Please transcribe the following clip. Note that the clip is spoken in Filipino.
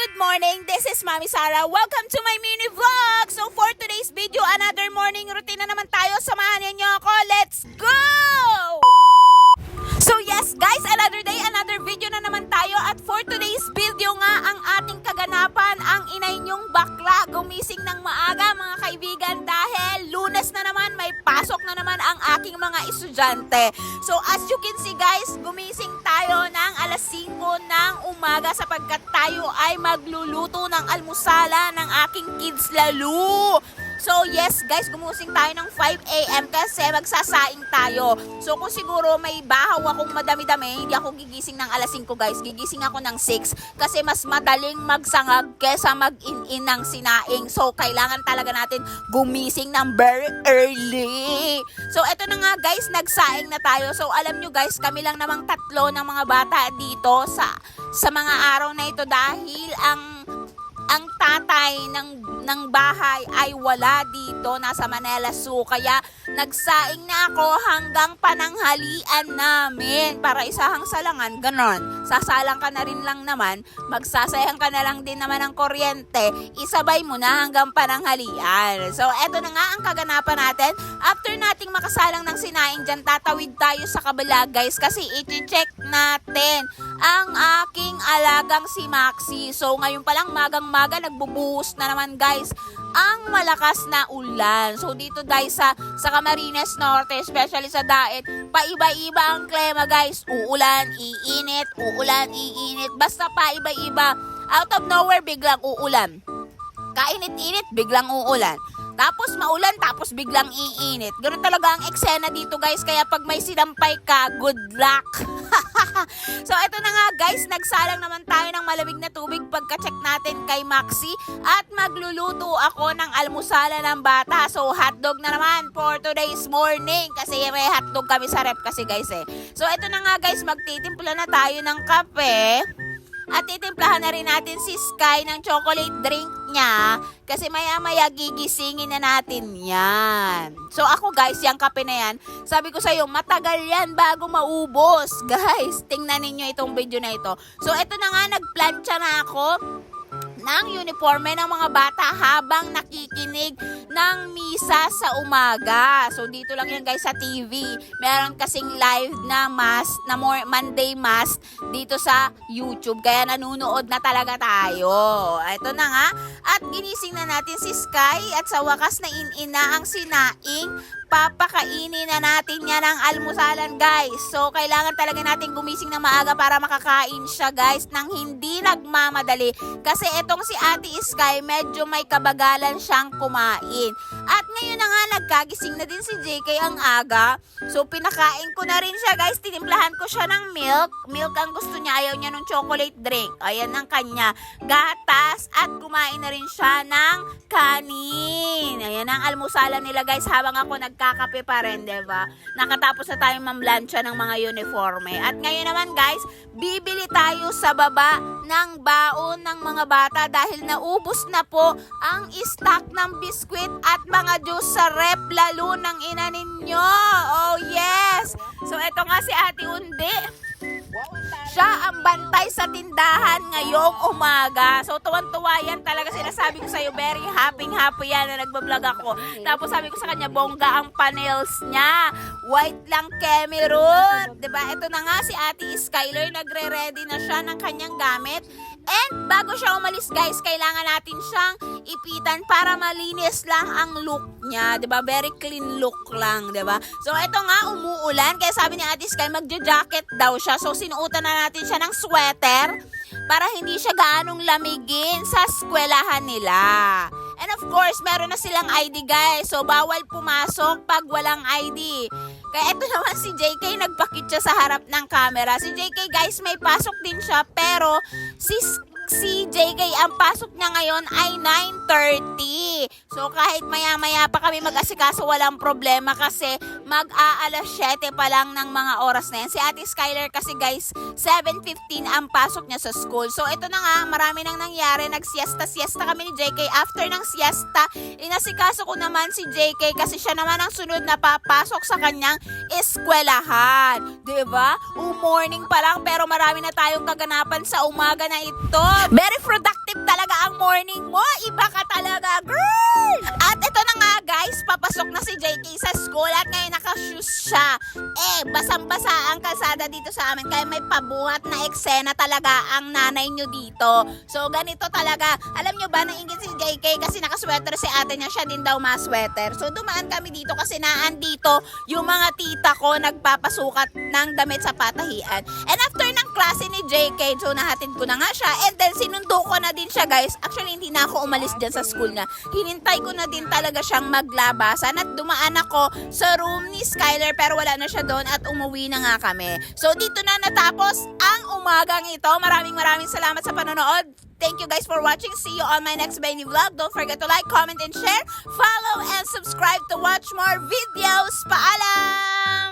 good morning. This is Mami Sarah. Welcome to my mini vlog. So for today's video, another morning routine na naman tayo. Samahan niyo ako. Let's go! So yes guys, another day, another video na naman tayo. At for today's video nga, ang ating kaganapan, ang inay niyong bakla, gumising ng maaga mga kaibigan dahil Lunes na naman, may pasok na naman ang aking mga estudyante. So as you can see guys, gumising tayo ng alas 5 ng umaga sapagkat tayo ay magluluto ng almusala ng aking kids lalo. So yes guys, gumusing tayo ng 5 AM kasi magsasaing tayo. So kung siguro may bahaw akong madami-dami, hindi ako gigising ng alas 5 guys. Gigising ako ng 6 kasi mas madaling magsangag kesa mag-in-in ng sinaing. So kailangan talaga natin gumising ng very early. So eto na nga guys, nagsaing na tayo. So alam nyo guys, kami lang namang tatlo ng mga bata dito sa mga araw na ito dahil ang tatay ng bahay ay wala dito, nasa Manila Zoo. Kaya nagsaing na ako hanggang pananghalian namin para isahang salangan, ganon. Sasalang ka na rin lang naman, magsasayang ka na lang din naman ng kuryente, isabay mo na hanggang pananghalian. So eto na nga ang kaganapan natin. After nating makasalang ng sinaing dyan, tatawid tayo sa kabila guys kasi i-check natin ang aking alagang si Maxi. So ngayon pa lang magang-maga nagbubuhos na naman guys ang malakas na ulan. So dito guys sa Camarines Norte, especially sa Daet, paiba-iba ang klima guys. Uulan, iinit, uulan, iinit. Basta paiba-iba. Out of nowhere biglang uulan. Kainit-init biglang uulan. Tapos maulan, tapos biglang iinit. Ganun talaga ang eksena dito guys. Kaya pag may sinampay ka, good luck. So eto na nga guys, nagsalang naman tayo ng malamig na tubig pagka-check natin kay Maxi. At magluluto ako ng almusala ng bata. So hotdog na naman for today's morning. Kasi may hotdog kami sa rep kasi guys eh. So eto na nga guys, magtitimpla na tayo ng kape. At titimplahan na rin natin si Sky ng chocolate drink niya. Kasi maya-maya gigisingin na natin yan. So ako guys, yung kape na yan, sabi ko sa'yo, matagal yan bago maubos. Guys, tingnan ninyo itong video na ito. So ito na nga, nagplancha na ako ng uniforme ng mga bata habang nakikinig ng misa sa umaga. So dito lang yan guys sa TV. Meron kasing live na mass, na Monday mass dito sa YouTube. Kaya nanunood na talaga tayo. Ito na nga. At ginising na natin si Sky at sa wakas na in-ina ang sinaing. Papakainin na natin yan ng almusalan guys. So kailangan talaga natin gumising ng maaga para makakain siya guys nang hindi nagmamadali. Kasi etong si Ate Sky medyo may kabagalan siyang kumain. At ngayon na nga nagkagising na din si JK ang aga. So pinakain ko na rin siya guys. Tinimplahan ko siya ng milk. Milk ang gusto niya. Ayaw niya ng chocolate drink. Ayan ang kanya. Gatas at kumain na rin siya ng kanin. Ayan ang almusalan nila guys habang ako nagkakape pa rin, diba? Nakatapos na tayong mamlansya ng mga uniforme. At ngayon naman guys, bibili tayo sa baba ng baon ng mga bata dahil naubos na po ang stock ng biskwit at mga juice sa rep lalo ng ina ninyo. Oh yes! So eto nga si Ate Undi. Siya ang bantay sa tindahan ngayong umaga. So tuwan-tuwa yan talaga, sinasabi ko sa'yo, very happy yan na nagbablog ako. Tapos sabi ko sa kanya, bongga ang panels niya. White lang Cameron. Diba? Ito na nga si Ate Skyler, nagre-ready na siya ng kanyang gamit. And bago siya umalis guys, kailangan natin siyang ipitan para malinis lang ang look niya. Diba? Very clean look lang. Diba? So ito nga, umuulan. Kaya sabi ni Ate Sky, magja-jacket daw siya. So sinuutan na natin siya ng sweater para hindi siya gaanong lamigin sa eskwelahan nila. And of course, meron na silang ID guys. So bawal pumasok pag walang ID. Kaya ito naman si JK, nagpakit siya sa harap ng camera. Si JK guys, may pasok din siya pero si JK, ang pasok niya ngayon ay 9:30. So kahit maya-maya pa kami mag-asikaso, walang problema kasi mag-aalas 7 pa lang ng mga oras na yan. Si Ate Skyler kasi guys, 7:15 ang pasok niya sa school. So ito na nga, marami nang nangyari. Nag-siesta kami ni JK. After ng siesta, inasikaso ko naman si JK kasi siya naman ang sunod na papasok sa kanyang eskwelahan. Diba? Morning pa lang pero marami na tayong kaganapan sa umaga na ito. Very productive morning mo. Iba ka talaga, girl! At ito na nga guys, papasok na si JK sa school at ngayon naka-shoes siya. Basang-basa ang kalsada dito sa amin kaya may pabuhat na eksena talaga ang nanay nyo dito. So ganito talaga. Alam nyo ba, nainggit si JK kasi nakasweater si ate niya, siya din daw masweater. So dumaan kami dito kasi naandito yung mga tita ko nagpapasukat ng damit sa patahian. And after ng klase ni JK, so nahatid ko na nga siya. And then sinundo ko na din siya guys. Actually hindi na ako umalis dyan sa school niya. Hinintay ko na din talaga siyang maglabasan at dumaan ako sa room ni Skyler pero wala na siya doon at umuwi na nga kami. So dito na natapos ang umagang ito. Maraming salamat sa panonood. Thank you guys for watching. See you on my next Benny vlog. Don't forget to like, comment, and share. Follow and subscribe to watch more videos. Paalam!